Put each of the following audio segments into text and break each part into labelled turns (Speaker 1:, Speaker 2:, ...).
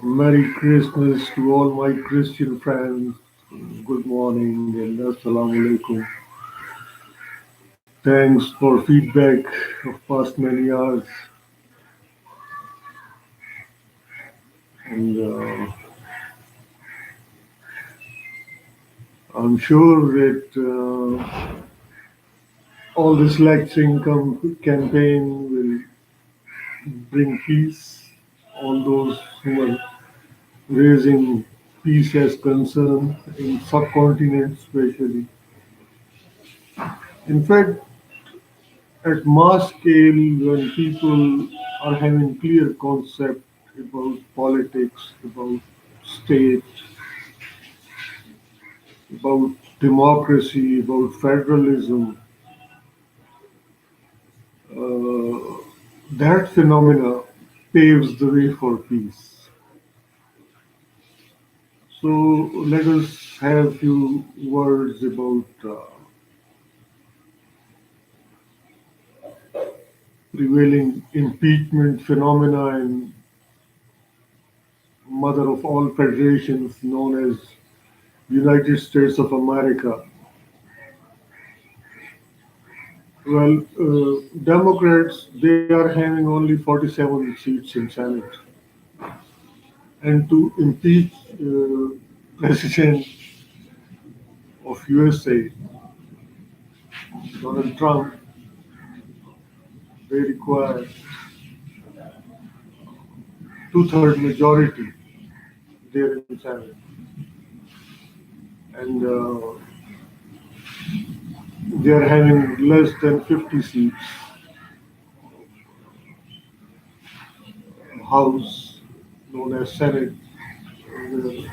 Speaker 1: Merry Christmas to all my Christian friends. Good morning and Assalamu alaikum. Thanks for feedback of past many hours. And I'm sure that all this lecturing campaign will bring peace. All those who are raising peace as concern in subcontinent especially. In fact, at mass scale, when people are having clear concept about politics, about state, about democracy, about federalism, uh, that phenomena paves the way for peace. So let us have a few words about prevailing impeachment phenomena in mother of all federations known as United States of America. Well, Democrats, they are having only 47 seats in Senate. And to impeach President of USA, Donald Trump, they require two-third majority there in Senate. And they are having less than 50 seats. House, known as Senate, the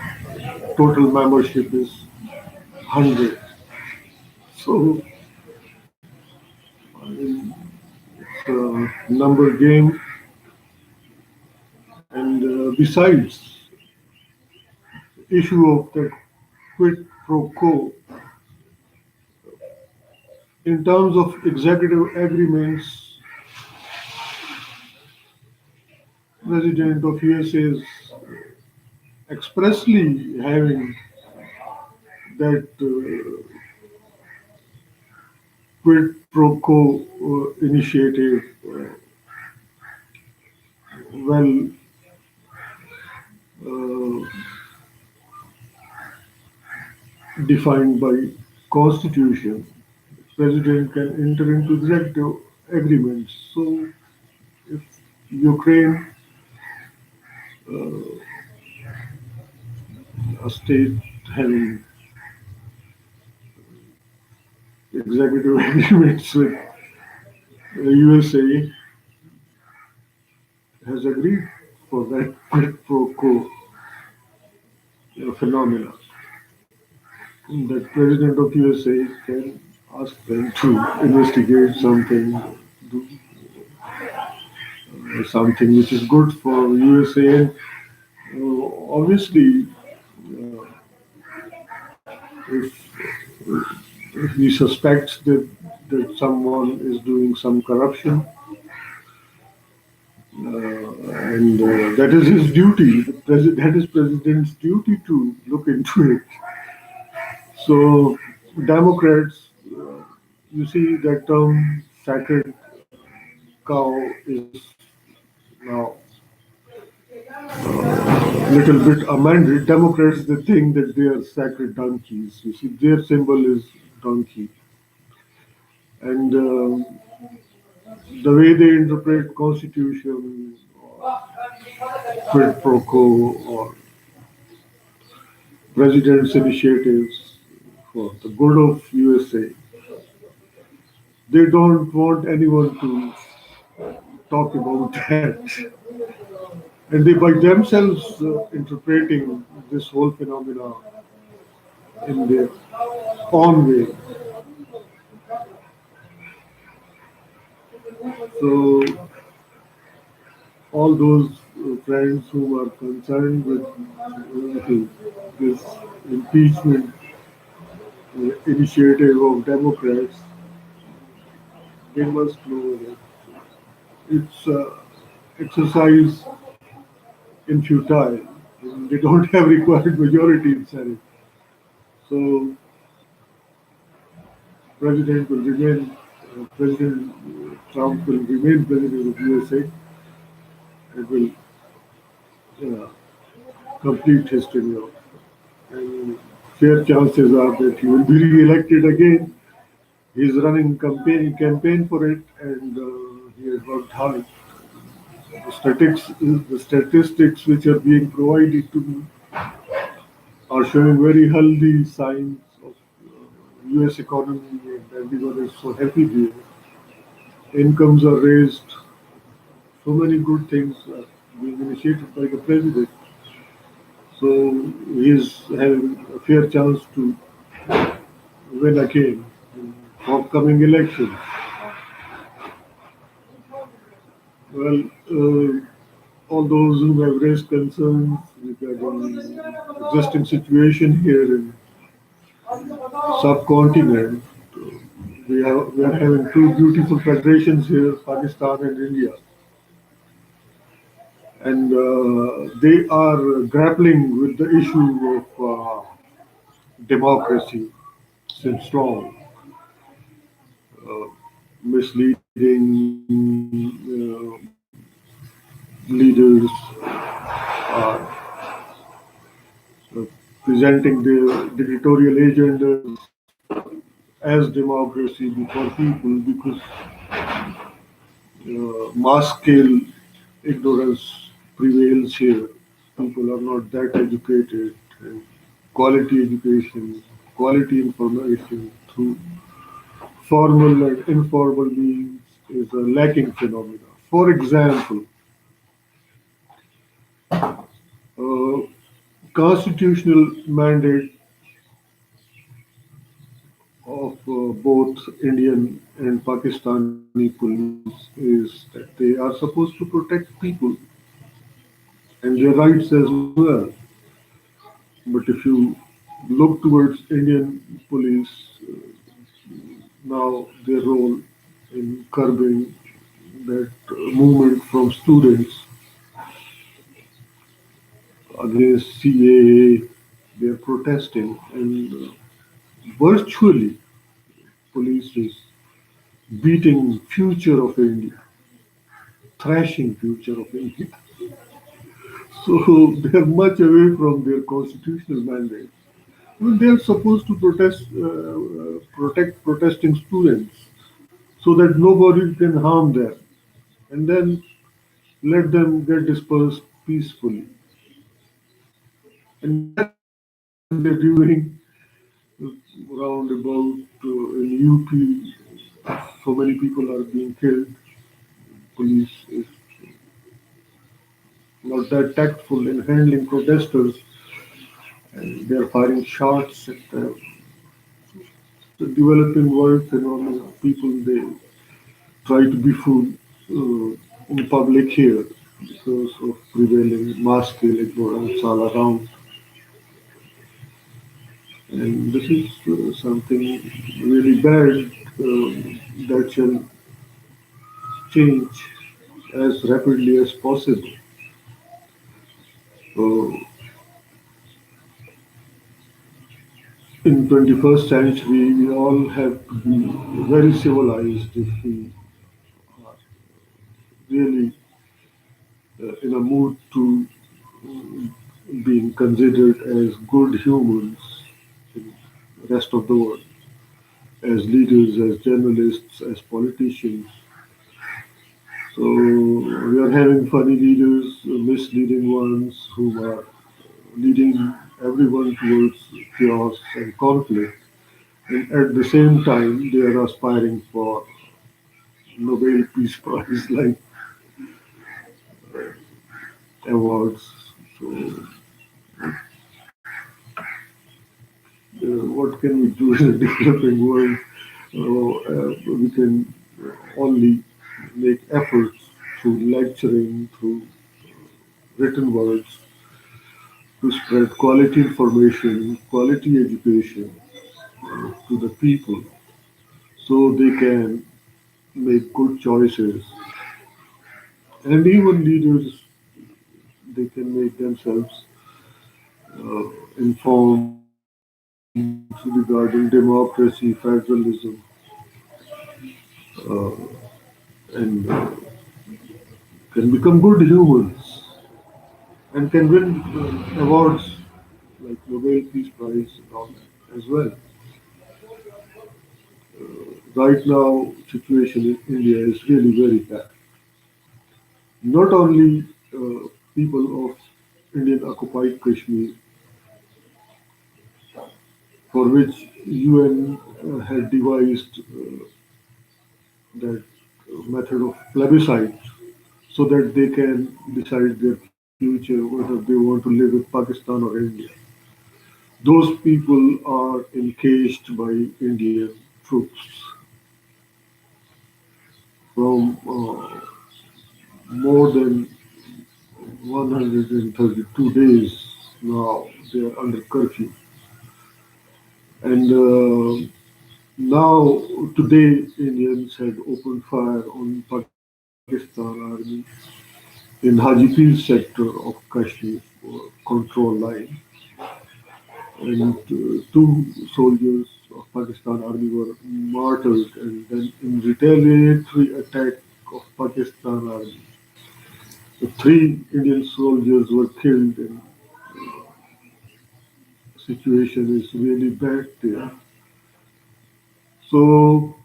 Speaker 1: total membership is 100. So, I mean, it's a number game. And besides, issue of the quid pro quo, in terms of executive agreements, President of USA is expressly having that quid pro quo initiative well uh, defined by constitution. President can enter into executive agreements. So if Ukraine, a state having executive agreements with the USA, has agreed for that quid pro quo phenomena, that President of USA can ask them to investigate something, do something which is good for USA. And obviously, uh, if, if he suspects that someone is doing some corruption, and that is his duty. That is president's duty to look into it. So Democrats, you see that term sacred cow is now little bit amended. Democrats, they think that they are sacred donkeys. You see, their symbol is donkey, and the way they interpret Constitution, quid pro quo, or president's initiatives for the good of USA, they don't want anyone to talk about that, and they by themselves interpreting this whole phenomena in their own way. So all those friends who are concerned with this impeachment initiative of Democrats, they must know that it's exercise in futile. And they don't have required majority in Senate. So President will remain, President Trump will remain President of USA and will uh, complete his tenure. And fair chances are that he will be re-elected again. He's running campaign for it, and he has worked hard. The statistics which are being provided to me are showing very healthy signs of U.S. economy, and everyone is so happy there. Incomes are raised. So many good things are being initiated by the president. So he is having a fair chance to win again in upcoming elections. Well, all those who have raised concerns regarding existing situation here in subcontinent, we are having two beautiful federations here, Pakistan and India, and they are grappling with the issue of democracy since long, misleading leaders are presenting their dictatorial agendas as democracy before people because mass scale ignorance prevails here. People are not that educated, and quality education, quality information through formal and informal means is a lacking phenomena. For example, uh, constitutional mandate of both Indian and Pakistani police is that they are supposed to protect people and their rights as well. But if you look towards Indian police, now their role in curbing that movement from students against CAA, they are protesting, and virtually police is beating future of India, thrashing future of India. So they are much away from their constitutional mandate. Well, they are supposed to protect protesting students so that nobody can harm them, and then let them get dispersed peacefully. And that's what they're doing round about in UP. So many people are being killed. Police is not that tactful in handling protesters, and they're firing shots at the developing world phenomena. People they try to be fooled in public here because of prevailing mass scale ignorance all around. And this is something really bad that shall change as rapidly as possible. So in 21st century, we all have to be very civilized if we are really in a mood to being considered as good humans in the rest of the world, as leaders, as journalists, as politicians. So we are having funny leaders, misleading ones who are leading everyone towards chaos and conflict. And at the same time, they are aspiring for Nobel Peace Prize like awards. So, what can we do in a developing world? We can only make efforts through lecturing, through written words, to spread quality information, quality education to the people so they can make good choices, and even leaders, they can make themselves informed regarding democracy, federalism, and can become good humans and can win awards like Nobel Peace Prize and all that as well. Right now, situation in India is really very bad. Not only people of Indian occupied Kashmir, for which UN had devised that method of plebiscite so that they can decide their future whether they want to live with Pakistan or India. Those people are encased by Indian troops from more than 132 days now. They are under curfew. And now, today, Indians had opened fire on Pakistan army in Hajipir sector of Kashmir control line. And two soldiers of Pakistan army were martyred. And then, in retaliatory attack of Pakistan army, the three Indian soldiers were killed. And the situation is really bad there. So,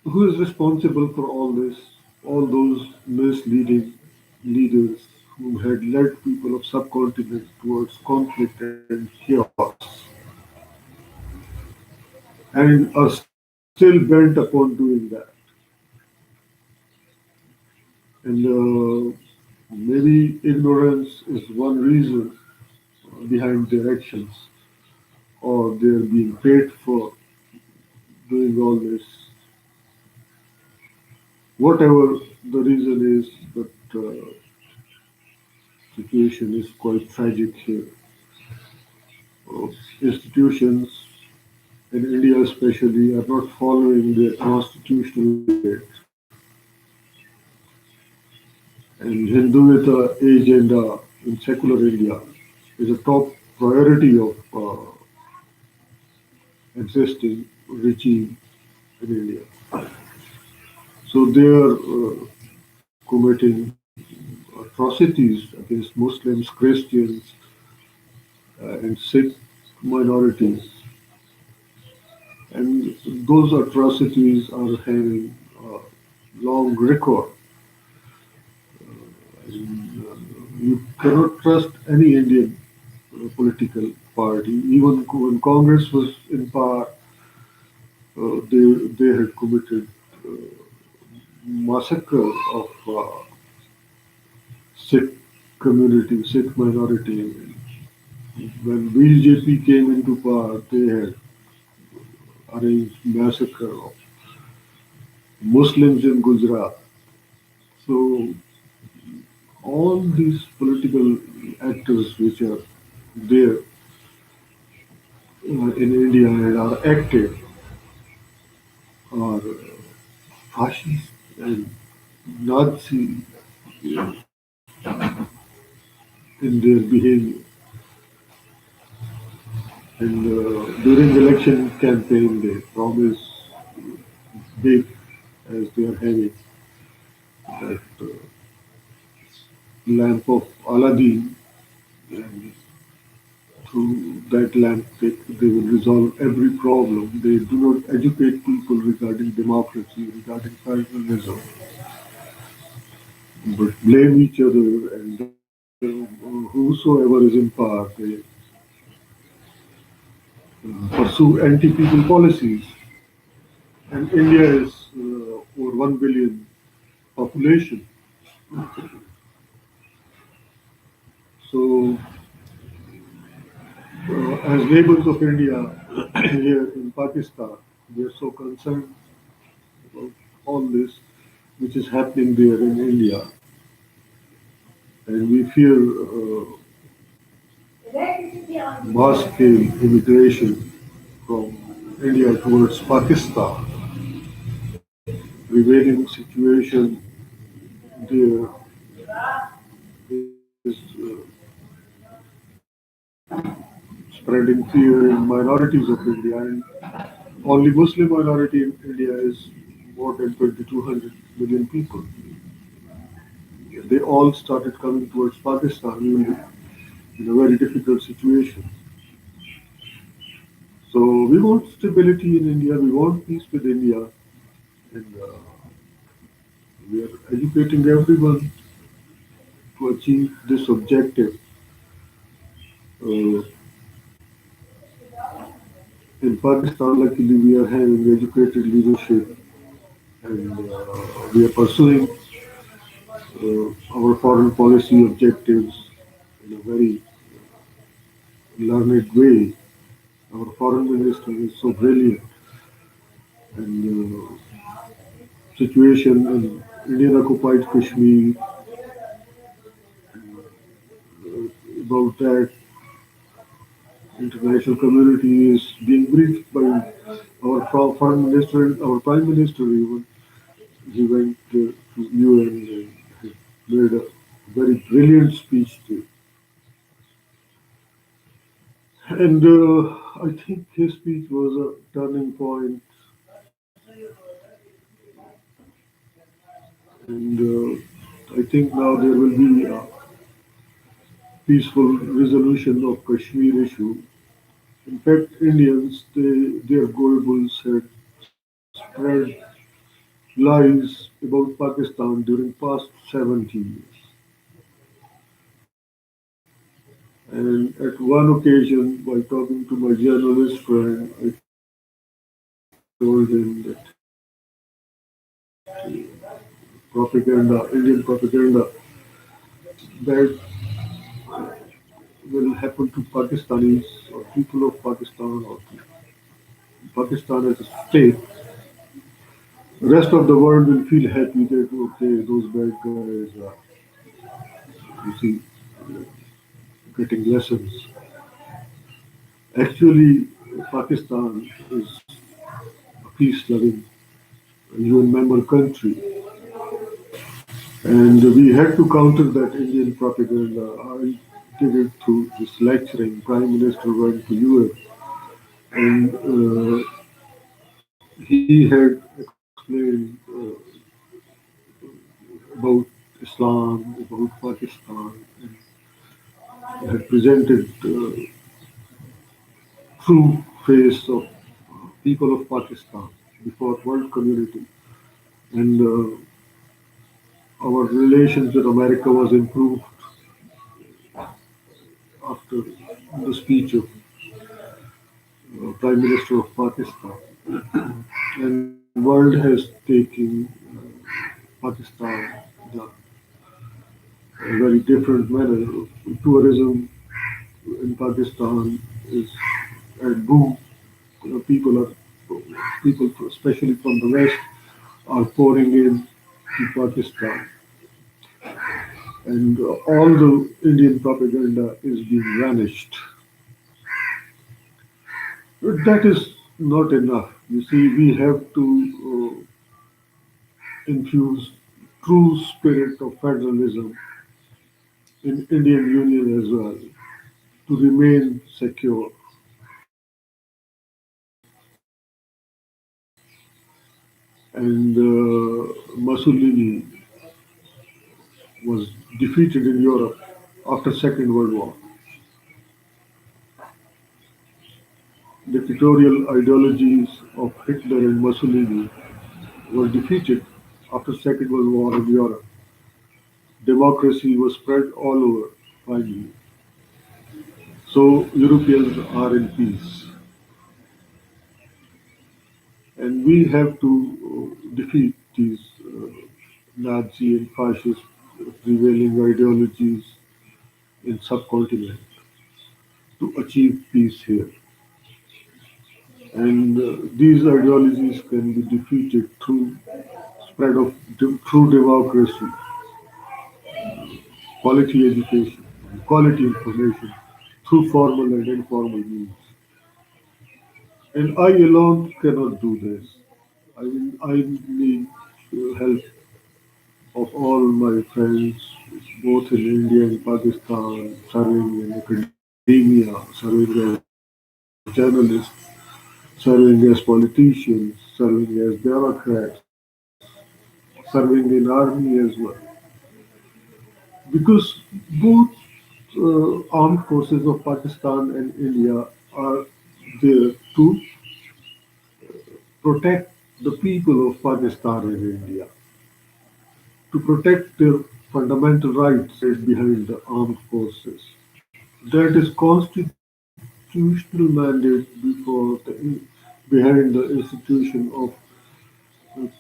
Speaker 1: who is responsible for all this? All those misleading leaders who had led people of subcontinent towards conflict and chaos and are still bent upon doing that. And maybe ignorance is one reason behind their actions, or they're being paid for doing all this. Whatever the reason is, but situation is quite tragic here. Institutions in India especially are not following their constitutional mandate, and Hinduism agenda in secular India is a top priority of existing regime in India. So they are committing atrocities against Muslims, Christians, and Sikh minorities, and those atrocities are having a long record. And, you cannot trust any Indian political party. Even when Congress was in power, they had committed massacre of Sikh community, Sikh minority. When BJP came into power, they had arranged massacre of Muslims in Gujarat. So all these political actors which are there in India and are active are fascist and Nazi in their behavior. And during the election campaign, they promise big as they are having that lamp of Aladdin, and through that lamp they will resolve every problem. They do not educate people regarding democracy, regarding federalism, but blame each other, and whosoever is in power, they pursue anti-people policies. And India is over 1 billion population. So, as neighbors of India here in Pakistan, we are so concerned about all this which is happening there in India, and we fear mass scale immigration from India towards Pakistan. prevailing situation there is spreading fear in minorities of India, and only Muslim minority in India is more than 2,200 million people. They all started coming towards Pakistan in a very difficult situation. So we want stability in India, we want peace with India, and we are educating everyone to achieve this objective. Uh, in Pakistan, luckily, we are having educated leadership, and we are pursuing our foreign policy objectives in a very learned way. Our foreign minister is so brilliant, and situation in Indian occupied Kashmir, about that international community is being briefed by our foreign minister and our prime minister even. He went to UN and he made a very brilliant speech there. And I think his speech was a turning point, and I think now there will be a peaceful resolution of Kashmir issue. In fact, Indians, their goebbels had spread lies about Pakistan during past 70 years. And at one occasion, by talking to my journalist friend, I told him that Indian propaganda that will happen to Pakistanis or people of Pakistan or to Pakistan as a state, the rest of the world will feel happy that okay, those bad guys are, you see, getting lessons. Actually, Pakistan is a peace-loving UN member country, and we had to counter that Indian propaganda. I did it through this lecturing. Prime Minister went to UN, and he had explained about Islam, about Pakistan, and had presented true face of people of Pakistan before world community. And our relations with America was improved after the speech of Prime Minister of Pakistan. And world has taken Pakistan in a very different manner. Tourism in Pakistan is at boom. People are people, especially from the west, are pouring in to Pakistan, and all the Indian propaganda is being vanished. But that is not enough. You see, we have to infuse true spirit of federalism in Indian Union as well to remain secure. And Mussolini was defeated in Europe after Second World War. Dictatorial ideologies of Hitler and Mussolini were defeated after Second World War in Europe. Democracy was spread all over finally. So Europeans are in peace. And we have to defeat these Nazi and fascist prevailing ideologies in subcontinent to achieve peace here. And these ideologies can be defeated through spread of true democracy, quality education, quality information through formal and informal means. And I alone cannot do this. I need help of all my friends, both in India and Pakistan, serving in academia, serving as journalists, serving as politicians, serving as bureaucrats, serving in army as well. Because both armed forces of Pakistan and India are there to protect the people of Pakistan and India, to protect their fundamental rights behind the armed forces. That is constitutional mandate behind the institution of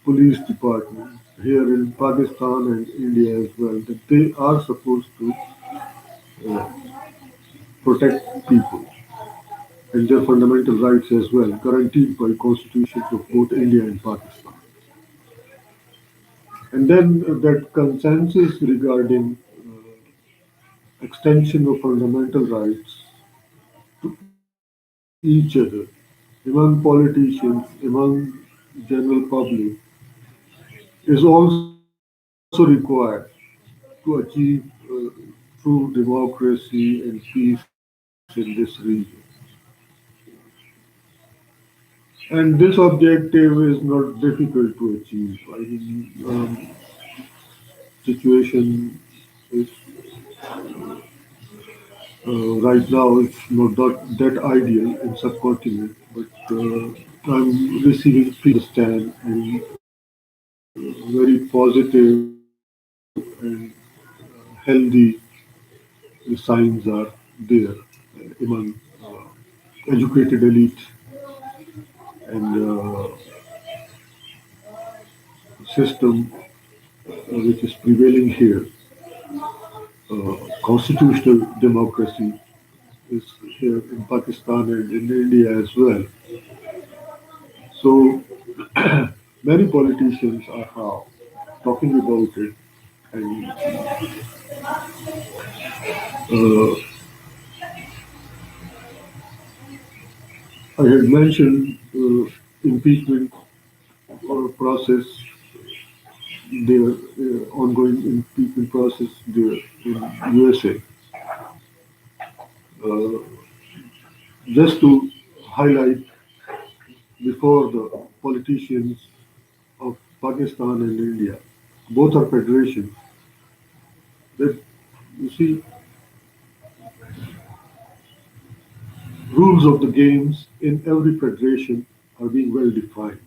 Speaker 1: police department here in Pakistan and India as well, that they are supposed to uh, protect people and their fundamental rights as well, guaranteed by constitutions of both India and Pakistan. And then that consensus regarding extension of fundamental rights to each other among politicians, among general public, is also required to achieve true democracy and peace in this region. And this objective is not difficult to achieve. I mean, situation is right now it's not that ideal in subcontinent, but I'm receiving feedback and very positive and healthy signs are there among educated elite and system which is prevailing here. Constitutional democracy is here in Pakistan and in India as well. So many politicians are now talking about it, and uh, I had mentioned impeachment process, their ongoing impeachment process there in USA. Uh, just to highlight before the politicians of Pakistan and India, both are federations, that you see rules of the games in every federation are being well defined.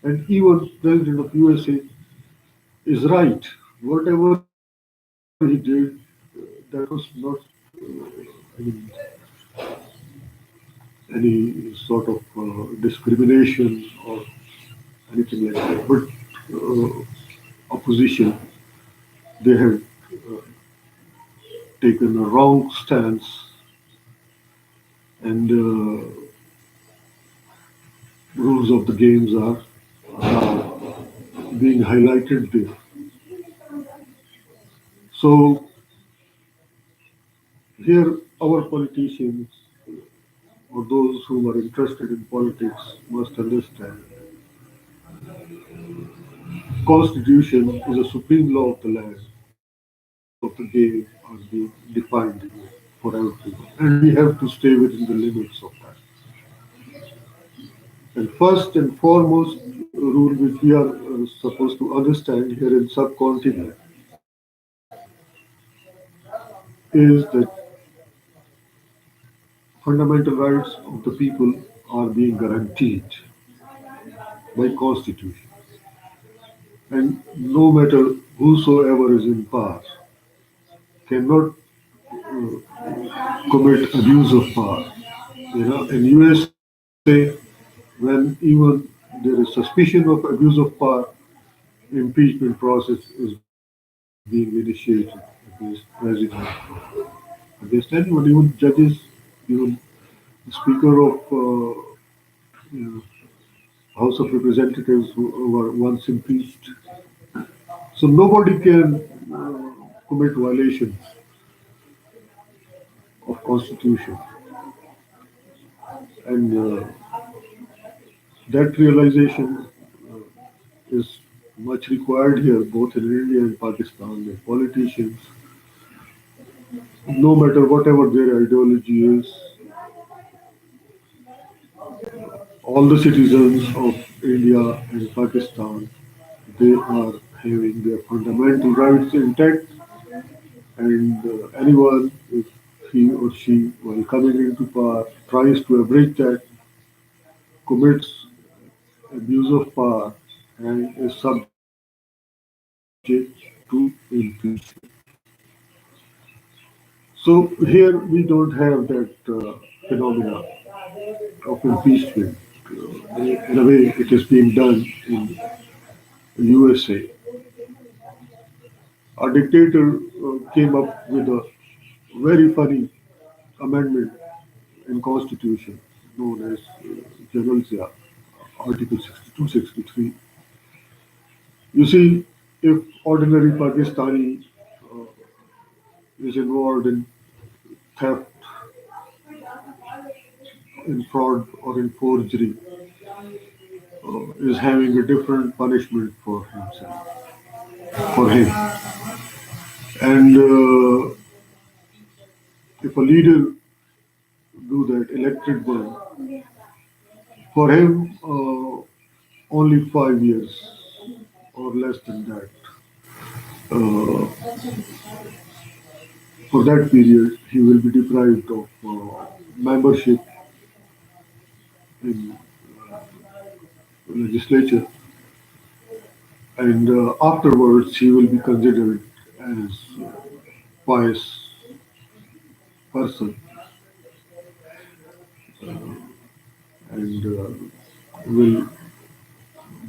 Speaker 1: And even President of USA is right. Whatever he did, that was not, I mean, any sort of discrimination or anything like that. But opposition, they have taken a wrong stance, and rules of the games are now being highlighted there. So here, our politicians or those who are interested in politics must understand Constitution is a supreme law of the land. Rules of the game are being defined for everyone, and we have to stay within the limits of that. And first and foremost rule which we are supposed to understand here in subcontinent is that fundamental rights of the people are being guaranteed by constitution, and no matter whosoever is in power cannot commit abuse of power. You know, in USA, when even there is suspicion of abuse of power, impeachment process is being initiated against president, against anyone, even judges, even the speaker of you know, House of Representatives who were once impeached. So nobody can commit violations of constitution, and that realization is much required here, both in India and Pakistan. The politicians, no matter whatever their ideology is, all the citizens of India and Pakistan, they are having their fundamental rights intact, and anyone, if he or she, while coming into power, tries to abridge that, commits abuse of power, and is subject to impeachment. So here we don't have that phenomena of impeachment in a way it is being done in USA. A dictator came up with a very funny amendment in Constitution known as General Zia, Article 62, 63. You see, if ordinary Pakistani uh, is involved in theft, in fraud, or in forgery, is having a different punishment for himself, for him. And if a leader do that, elected one, for him, only 5 years or less than that. Uh, for that period, he will be deprived of membership in legislature, and afterwards he will be considered as a pious person, and will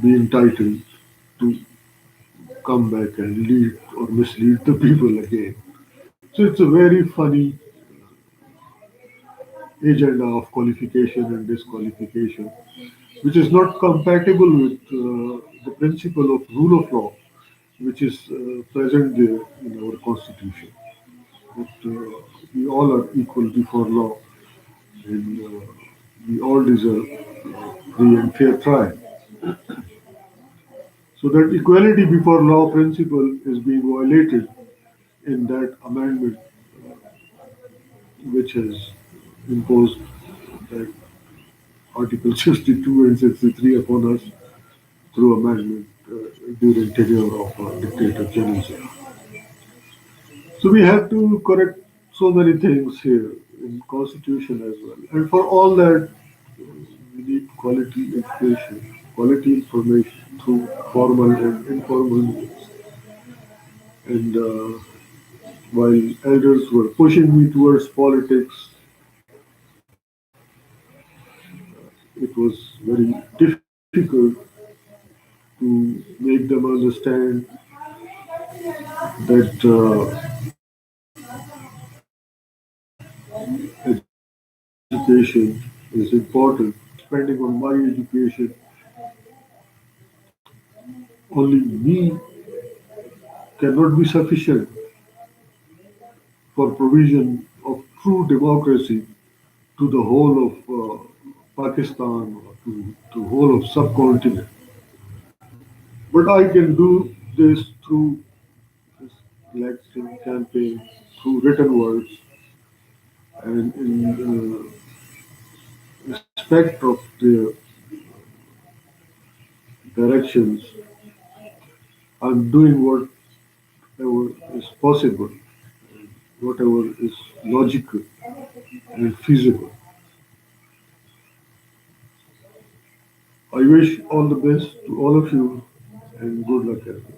Speaker 1: be entitled to come back and lead or mislead the people again. So it's a very funny agenda of qualification and disqualification, which is not compatible with the principle of rule of law, which is present there in our constitution. That we all are equal before law, and we all deserve free and fair trial. So that equality before law principle is being violated in that amendment, which has imposed that Article 62 and 63 upon us through amendment during tenure of dictator General Zia. So we have to correct so many things here in constitution as well. And for all that, we need quality education, quality information through formal and informal means. And while elders were pushing me towards politics, it was very difficult to make them understand that education is important. Spending on my education, only me cannot be sufficient for provision of true democracy to the whole of Pakistan or to the whole of subcontinent. But I can do this through this election campaign, through written words, and in respect of the directions. I'm doing whatever is possible, whatever is logical and feasible. I wish all the best to all of you and good luck, everyone.